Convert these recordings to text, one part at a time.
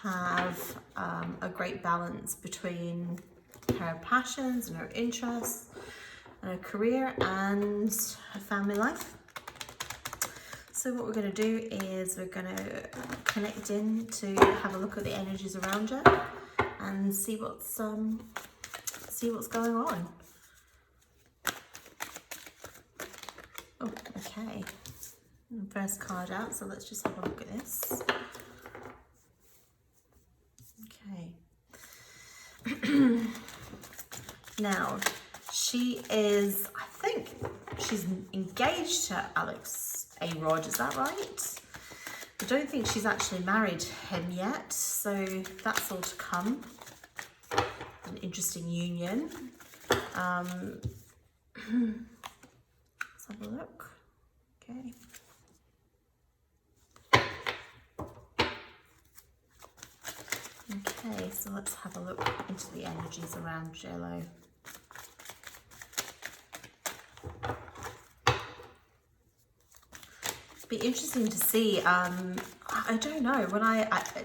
have a great balance between her passions and her interests, and her career and her family life. So what we're going to do is we're going to connect in to have a look at the energies around her and see what's going on. Oh, okay. First card out, so let's just have a look at this. Okay. Now, she is, I think she's engaged to Alex A. Rod, is that right? I don't think she's actually married him yet, so that's all to come. An interesting union. Let's have a look. Okay. Okay, so let's have a look into the energies around JLo. Be interesting to see. I don't know, when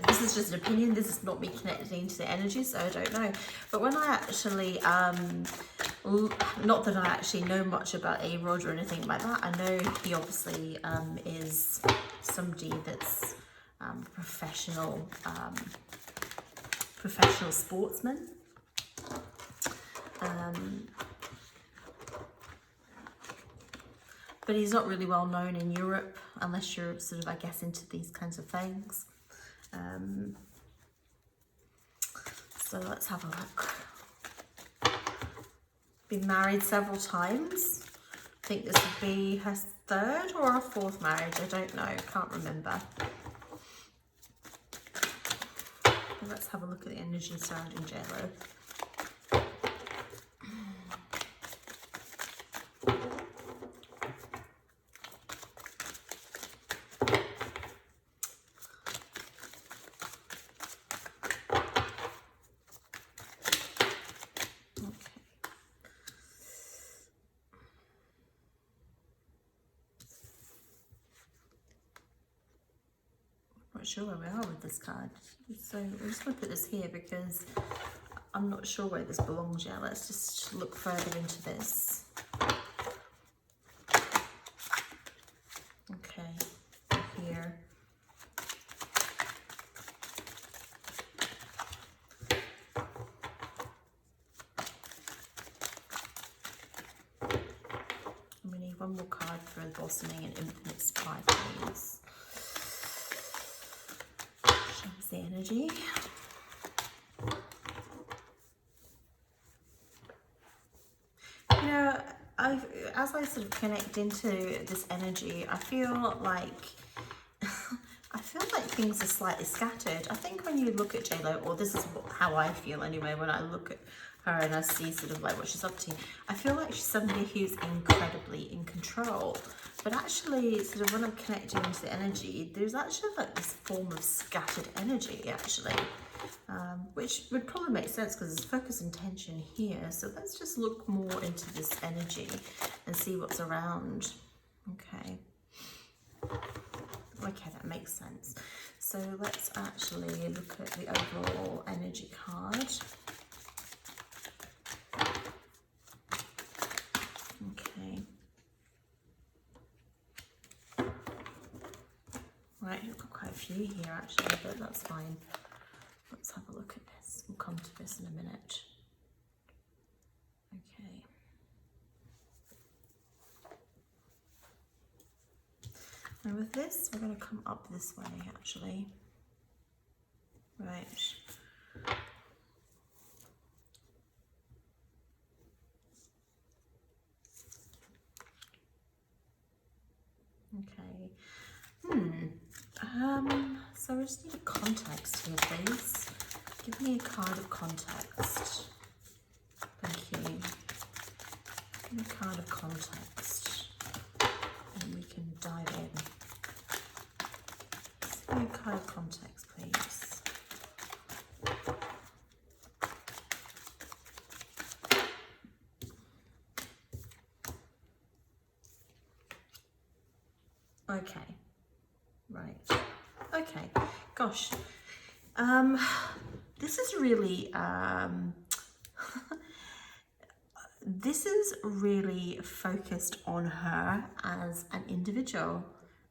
this is just an opinion, this is not me connecting to the energy, so I don't know, but when I actually not that I actually know much about A-Rod or anything like that, I know he obviously is somebody that's professional sportsman. But he's not really well known in Europe, unless you're sort of, I guess, into these kinds of things. So let's have a look. Been married several times. I think this would be her third or her fourth marriage. I don't know, can't remember. But let's have a look at the energy surrounding JLo. Not sure where we are with this card, so I'm just going to put this here because I'm not sure where this belongs yet. Let's just look further into this. Okay, here. We need one more card for blossoming and infinite supply, please. Shows the energy. You know, as I sort of connect into this energy, I feel like things are slightly scattered. I think when you look at JLo, or this is how I feel anyway, when I look at her and I see sort of like what she's up to, I feel like she's somebody who's incredibly in control. But actually, sort of when I'm connecting into the energy, there's actually like this form of scattered energy, actually, which would probably make sense because there's focus and tension here. So let's just look more into this energy and see what's around. Okay. Okay, that makes sense. So let's actually look at the overall energy card. Okay. Right, I've got quite a few here actually, but that's fine. Let's have a look at this. We'll come to this in a minute. Okay. And with this, we're going to come up this way, actually. Right. Okay. So I just need a context here, please. Give me a card of context. Thank you. Give me a card of context. And we can dive in. Just give me a card of context, please. Okay. Right. Okay. Gosh. This is really, this is really focused on her as an individual,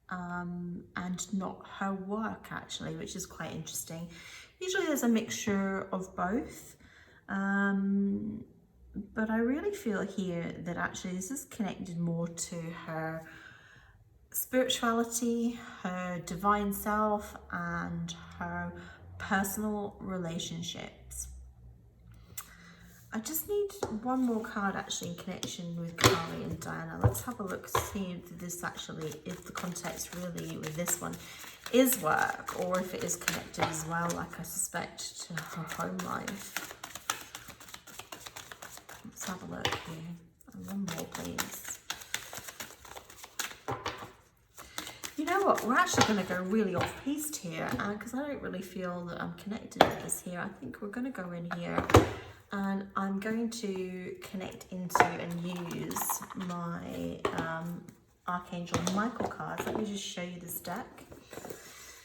and not her work actually, which is quite interesting. Usually there's a mixture of both, but I really feel here that actually this is connected more to her spirituality, her divine self, and her personal relationships. I just need one more card actually in connection with Carly and Diana. Let's have a look, see if this actually, if the context really with this one is work, or if it is connected as well, like I suspect, to her home life. Let's have a look here. And one more, please. You know what, we're actually going to go really off-piste here, because I don't really feel that I'm connected with this here. I think we're going to go in here, and I'm going to connect into and use my Archangel Michael cards. Let me just show you this deck.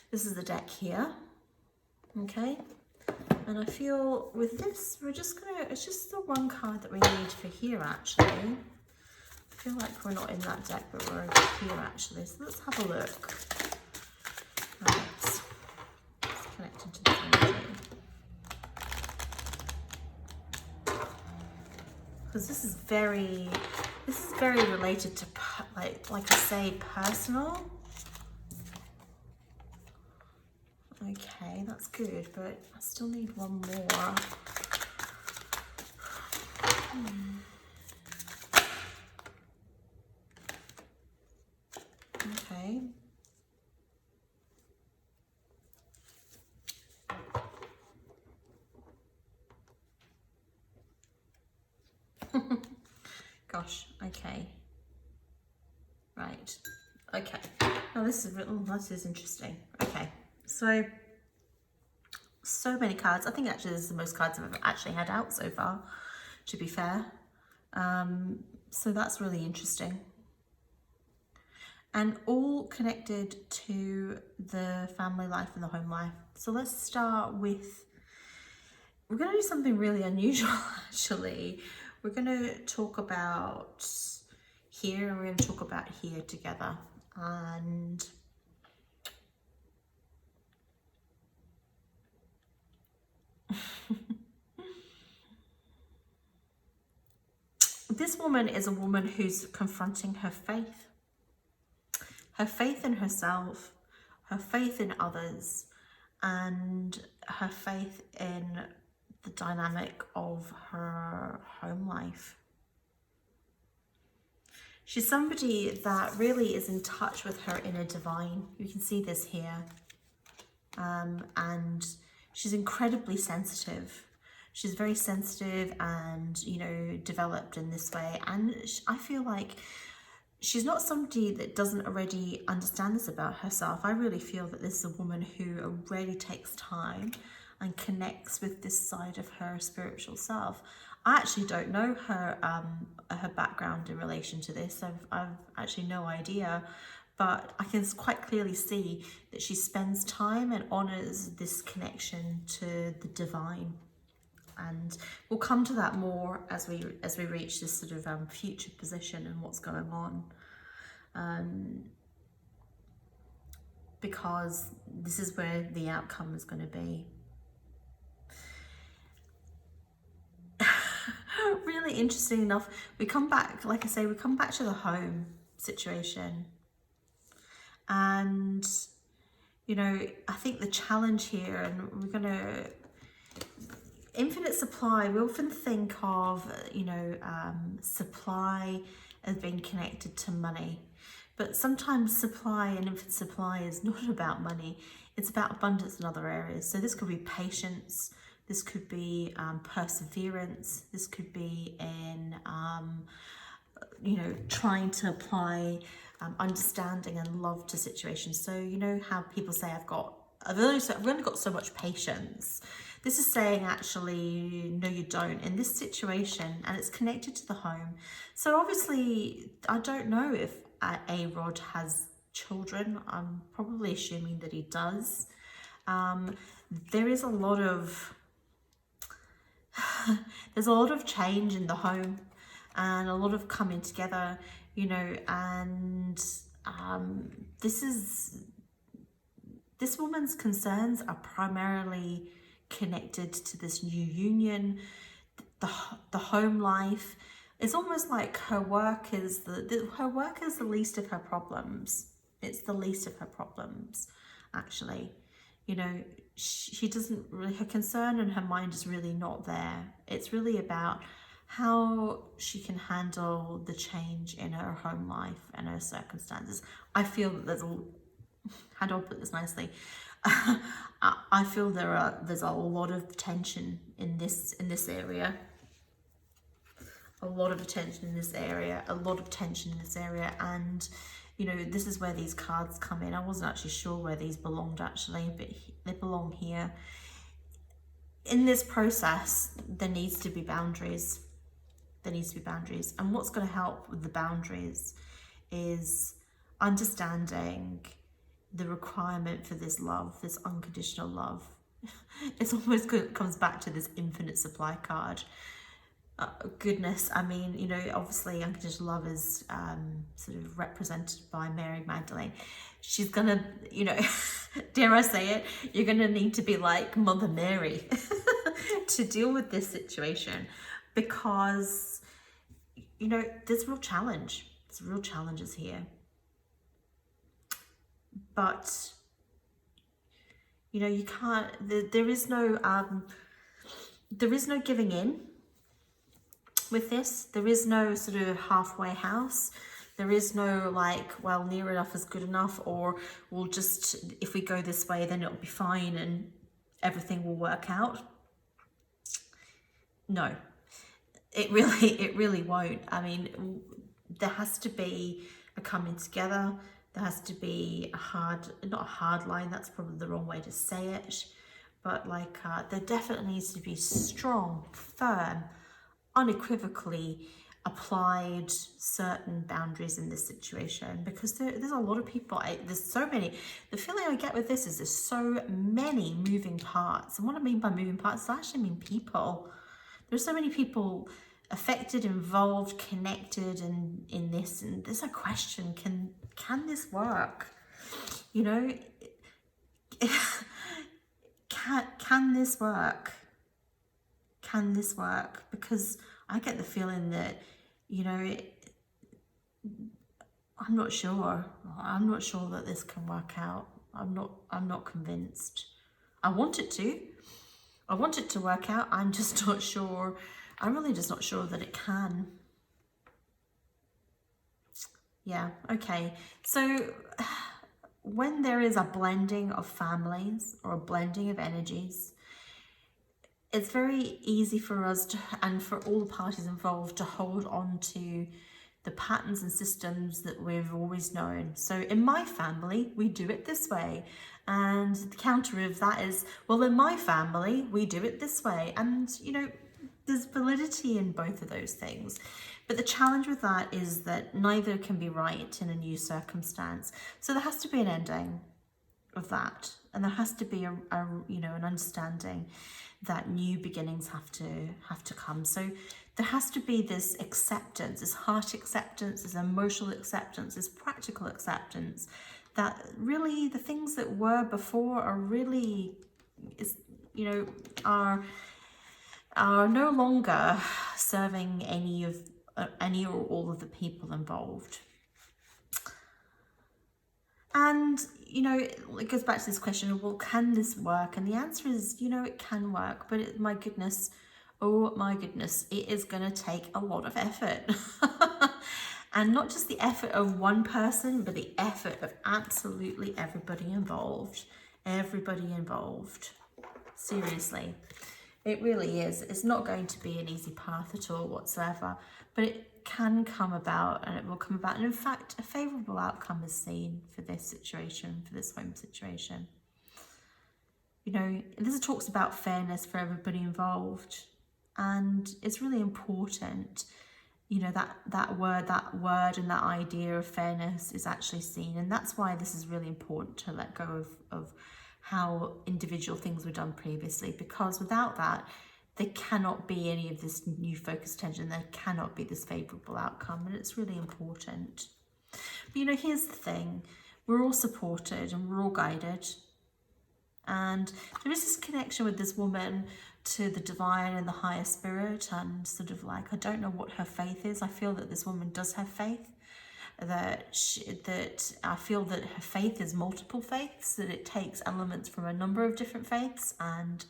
This is the deck here, okay? And I feel with this, we're just going to, it's just the one card that we need for here actually. I feel like we're not in that deck, but we're over here actually. So let's have a look. Right, let's connect into the energy. Because this is very related to, like I say, personal. Okay, that's good, but I still need one more. Okay. Gosh, okay. Right. Okay. Now this is interesting. Okay. So many cards. I think actually this is the most cards I've ever actually had out so far, to be fair. So that's really interesting. And all connected to the family life and the home life. So let's start with, we're going to do something really unusual actually. We're going to talk about here, and we're going to talk about here together. And this woman is a woman who's confronting her faith in herself, her faith in others, and her faith in the dynamic of her home life. She's somebody that really is in touch with her inner divine. You can see this here. And she's incredibly sensitive. She's very sensitive and, you know, developed in this way. And I feel like she's not somebody that doesn't already understand this about herself. I really feel that this is a woman who already takes time and connects with this side of her spiritual self. I actually don't know her background in relation to this. I've actually no idea, but I can quite clearly see that she spends time and honors this connection to the divine. And we'll come to that more as we reach this sort of future position and what's going on, because this is where the outcome is going to be. Really interesting enough, we come back, like I say, we come back to the home situation. And, you know, I think the challenge here, and we're going to, infinite supply, we often think of, you know, supply as being connected to money. But sometimes supply and infinite supply is not about money. It's about abundance in other areas. So this could be patience. This could be perseverance. This could be in, you know, trying to apply understanding and love to situations. So, you know how people say, I've only got so much patience. This is saying actually, no, you don't in this situation, and it's connected to the home. So obviously, I don't know if A-Rod has children. I'm probably assuming that he does. There is a lot of there's a lot of change in the home and a lot of coming together, you know, and this woman's concerns are primarily connected to this new union, the home life. It's almost like her work is the least of her problems. It's the least of her problems, actually. You know, she doesn't really, her concern and her mind is really not there. It's really about how she can handle the change in her home life and her circumstances. I feel that there's how do I put this nicely? I feel there's a lot of tension in this area. A lot of tension in this area, and you know, this is where these cards come in. I wasn't actually sure where these belonged actually, but they belong here. In this process, there needs to be boundaries. And what's going to help with the boundaries is understanding the requirement for this love, this unconditional love. It's almost good, comes back to this infinite supply card. Goodness, I mean, you know, obviously unconditional love is sort of represented by Mary Magdalene. She's gonna, you know, dare I say it, you're gonna need to be like Mother Mary to deal with this situation, because, you know, there's real challenge. There's real challenges here. But, you know, you can't, there is no giving in. With this, there is no sort of halfway house. There is no like, well, near enough is good enough, or we'll just, if we go this way, then it'll be fine and everything will work out. No, it really won't. I mean, there has to be a coming together. There has to be not a hard line, that's probably the wrong way to say it, but like there definitely needs to be strong, firm, unequivocally applied certain boundaries in this situation, because there's a lot of people, there's so many, the feeling I get with this is there's so many moving parts. And what I mean by moving parts, I actually mean people. There's so many people affected, involved, connected in this, and there's a question, can this work? You know, can this work? Can this work? Because I get the feeling that, you know, I'm not sure that this can work out. I'm not convinced. I want it to work out. I'm just not sure. I'm really just not sure that it can. Yeah, okay. So when there is a blending of families or a blending of energies, it's very easy for us to, and for all the parties involved, to hold on to the patterns and systems that we've always known. So in my family, we do it this way. And the counter of that is, well, in my family, we do it this way. And, you know, there's validity in both of those things. But the challenge with that is that neither can be right in a new circumstance. So there has to be an ending of that. And there has to be a you know, an understanding that new beginnings have to come. So there has to be this acceptance, this heart acceptance, this emotional acceptance, this practical acceptance, that really the things that were before are really, you know, are no longer serving any or all of the people involved. And, you know, it goes back to this question of, well, can this work? And the answer is, you know, it can work, but my goodness, oh my goodness, it is going to take a lot of effort. And not just the effort of one person, but the effort of absolutely everybody involved. Everybody involved. Seriously. It really is. It's not going to be an easy path at all whatsoever, but it can come about, and it will come about. And in fact, a favourable outcome is seen for this situation, for this home situation. You know, this talks about fairness for everybody involved, and it's really important, you know, that word and that idea of fairness is actually seen. And that's why this is really important, to let go of how individual things were done previously, because without that, there cannot be any of this new focused attention. There cannot be this favorable outcome, and it's really important. But you know, here's the thing. We're all supported and we're all guided. And there is this connection with this woman to the divine and the higher spirit, and sort of like, I don't know what her faith is. I feel that this woman does have faith, that I feel that her faith is multiple faiths, that it takes elements from a number of different faiths, and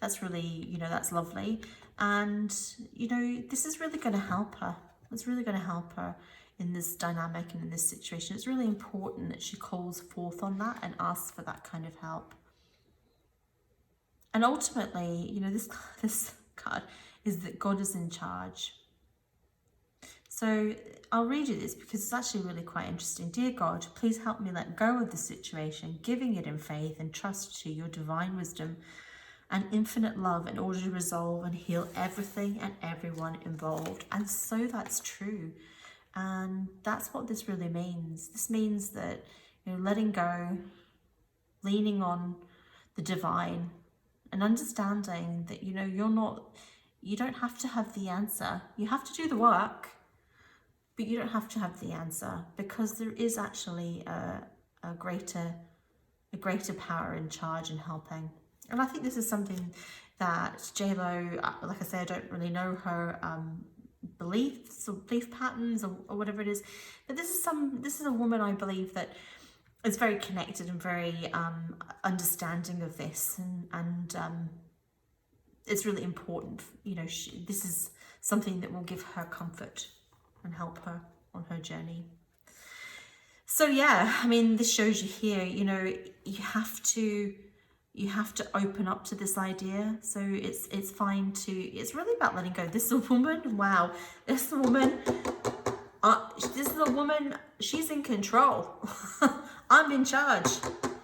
that's really, you know, that's lovely. And, you know, this is really going to help her. It's really going to help her in this dynamic and in this situation. It's really important that she calls forth on that and asks for that kind of help. And ultimately, you know, this card is that God is in charge. So I'll read you this because it's actually really quite interesting. Dear God, please help me let go of the situation, giving it in faith and trust to your divine wisdom and infinite love in order to resolve and heal everything and everyone involved. And so that's true. And that's what this really means. This means that, you know, letting go, leaning on the divine, and understanding that, you know, you don't have to have the answer. You have to do the work, but you don't have to have the answer, because there is actually a greater power in charge and helping. And I think this is something that J-Lo, like I say, I don't really know her beliefs or belief patterns or whatever it is, but this is a woman, I believe, that is very connected and very understanding of this, and it's really important. You know, this is something that will give her comfort and help her on her journey. So yeah, I mean, this shows you here, you know, you have to open up to this idea. So it's fine to, it's really about letting go. This is a woman, wow, this is a woman, she's in control. I'm in charge.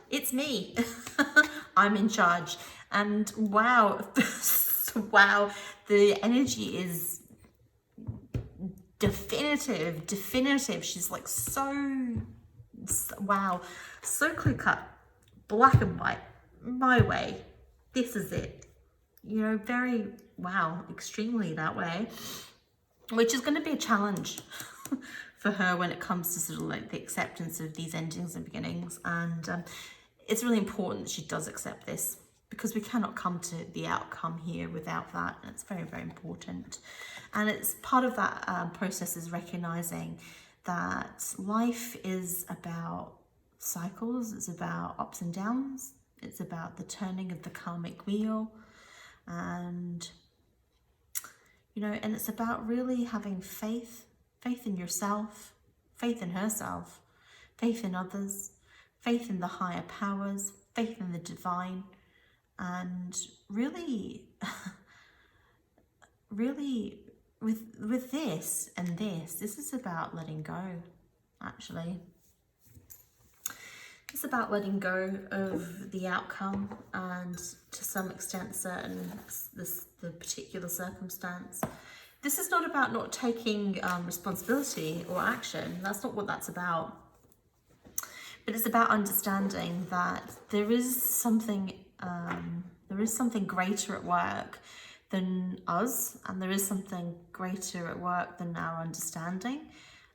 It's me. I'm in charge. And wow, wow, the energy is definitive. She's like so wow, so clear cut, black and white, my way, this is it, you know, very, wow, extremely that way, which is going to be a challenge for her when it comes to sort of like the acceptance of these endings and beginnings. And it's really important that she does accept this, because we cannot come to the outcome here without that. And it's very, very important. And it's part of that process is recognizing that life is about cycles. It's about ups and downs. It's about the turning of the karmic wheel. And, you know, and it's about really having faith in yourself, faith in herself, faith in others, faith in the higher powers, faith in the divine, and really, really with this and this is about letting go, actually. It's about letting go of the outcome and to some extent the particular circumstance. This is not about not taking responsibility or action. That's not what that's about. But it's about understanding that there is something greater at work than us, and there is something greater at work than our understanding.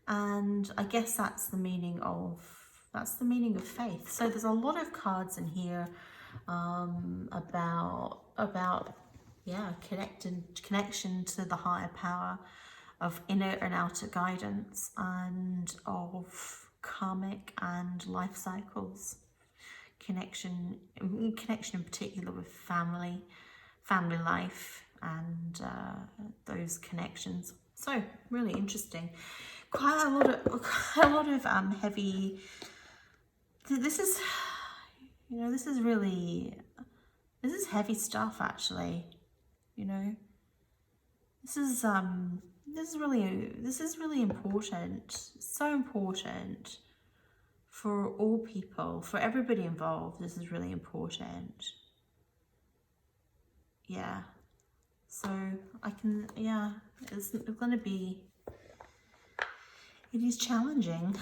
And I guess that's the meaning of faith. So there's a lot of cards in here about connection to the higher power, of inner and outer guidance, and of karmic and life cycles, connection in particular with family life, and those connections. So really interesting. Quite a lot of heavy. This is heavy stuff, actually. You know, this is really important. So important for all people, for everybody involved. This is really important. Yeah. So it's going to be. It is challenging.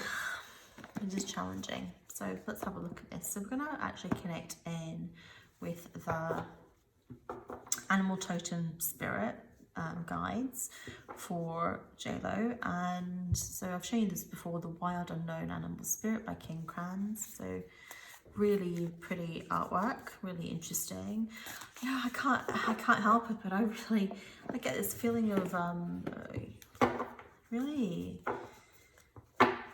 It is challenging. So let's have a look at this. So we're going to actually connect in with the animal totem spirit guides for JLo. And so I've shown you this before, the Wild Unknown Animal Spirit by King Kranz. So really pretty artwork, really interesting. Yeah, I can't help it, but I get this feeling of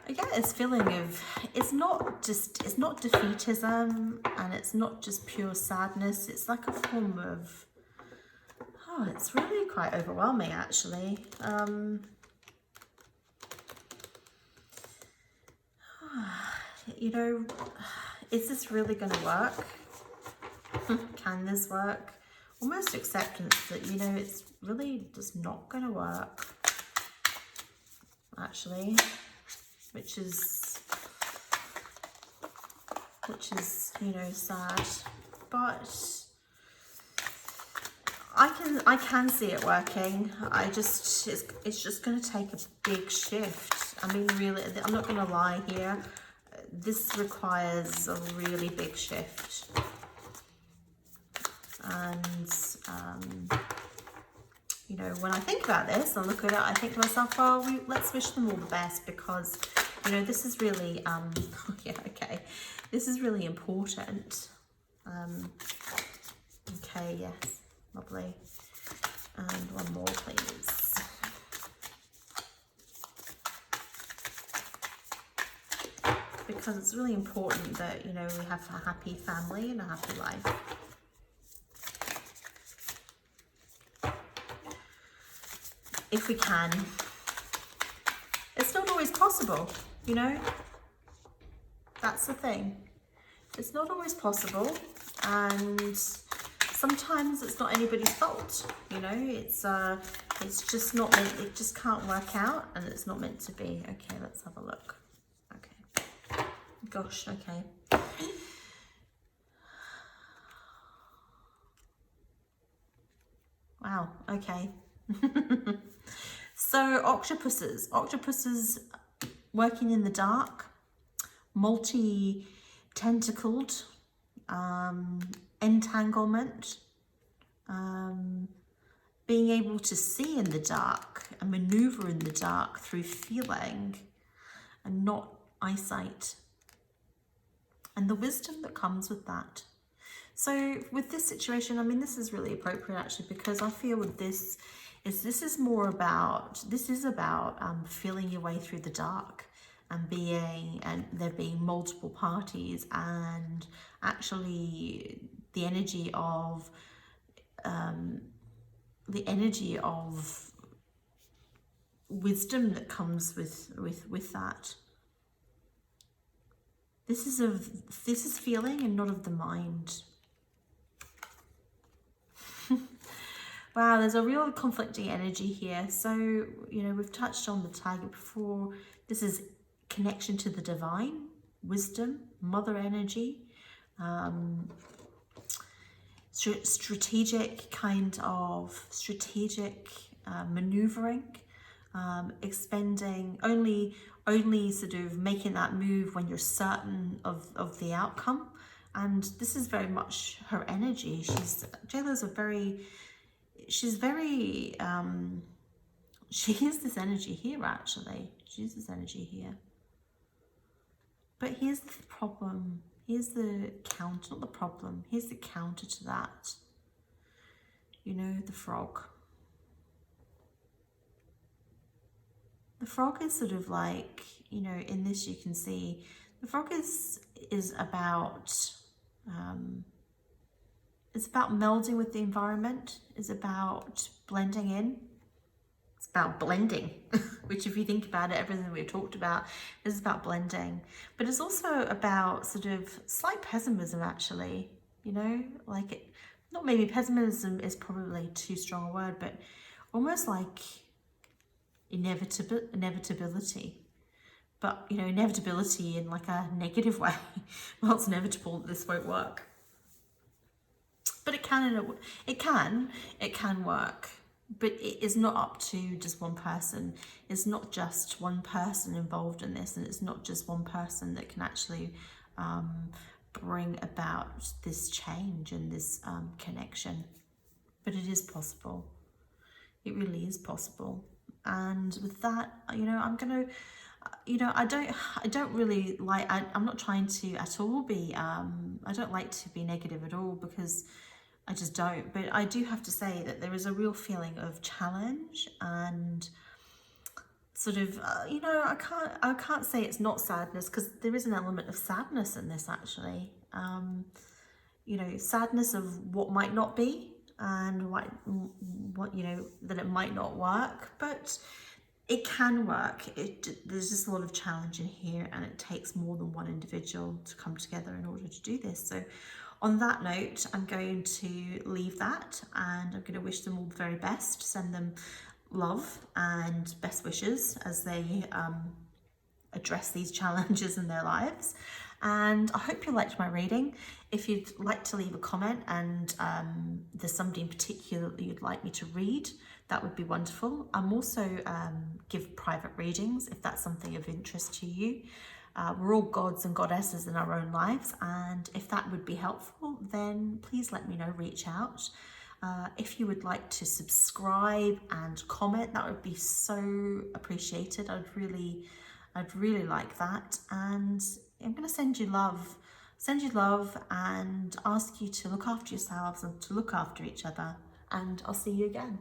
I get this feeling of it's not defeatism, and it's not just pure sadness. It's like a form of, oh, it's really quite overwhelming actually. You know, is this really going to work? Can this work? Almost acceptance that, you know, it's really just not going to work actually, which is, you know, sad, but I can see it working. It's just going to take a big shift. I mean, really, I'm not going to lie here. This requires a really big shift. And, you know, when I think about this, I look at it, I think to myself, well, let's wish them all the best, because, you know, this is really, yeah, okay, this is really important. Okay, yes, lovely. And one more, please. Because it's really important that, you know, we have a happy family and a happy life. If we can. It's not always possible, you know? That's the thing. It's not always possible, and sometimes it's not anybody's fault, you know? It's just not meant, it just can't work out, and it's not meant to be. Okay, let's have a look. Okay. Gosh, okay. Wow, okay. So octopuses working in the dark, multi-tentacled, entanglement, being able to see in the dark and maneuver in the dark through feeling and not eyesight, and the wisdom that comes with that. So with this situation, I mean, this is really appropriate actually, because I feel with this is about feeling your way through the dark, and there being multiple parties, and actually the energy of wisdom that comes with that. This is feeling and not of the mind. Wow, there's a real conflicting energy here. So, you know, we've touched on the tiger before. This is connection to the divine, wisdom, mother energy, strategic maneuvering, expending, only sort of making that move when you're certain of the outcome. And this is very much her energy. JLo's she has this energy here actually. She has this energy here. But here's the problem. Here's the counter, not the problem. Here's the counter to that. You know, the frog. The frog is sort of like, you know, in this you can see, the frog is about, it's about melding with the environment. It's about blending in. It's about blending, which if you think about it, everything we've talked about is about blending. But it's also about sort of slight pessimism actually, you know, like it, not maybe pessimism is probably too strong a word, but almost like inevitability. But, you know, inevitability in like a negative way. Well, it's inevitable that this won't work. But it can work, but it is not up to just one person. It's not just one person involved in this, and it's not just one person that can actually bring about this change and this connection. But it is possible. It really is possible. And with that, you know, I'm gonna, you know, I don't really like, I'm not trying to at all be, I don't like to be negative at all, because I just don't. But I do have to say that there is a real feeling of challenge and sort of, you know, I can't say it's not sadness, because there is an element of sadness in this actually. You know, sadness of what might not be, and what you know, that it might not work, but it can work. There's just a lot of challenge in here, and it takes more than one individual to come together in order to do this. So on that note, I'm going to leave that, and I'm going to wish them all the very best, send them love and best wishes as they address these challenges in their lives. And I hope you liked my reading. If you'd like to leave a comment and there's somebody in particular that you'd like me to read, that would be wonderful. I'm also give private readings if that's something of interest to you. We're all gods and goddesses in our own lives, and if that would be helpful, then please let me know, reach out. If you would like to subscribe and comment, that would be so appreciated. I'd really like that. And I'm going to send you love and ask you to look after yourselves and to look after each other. And I'll see you again.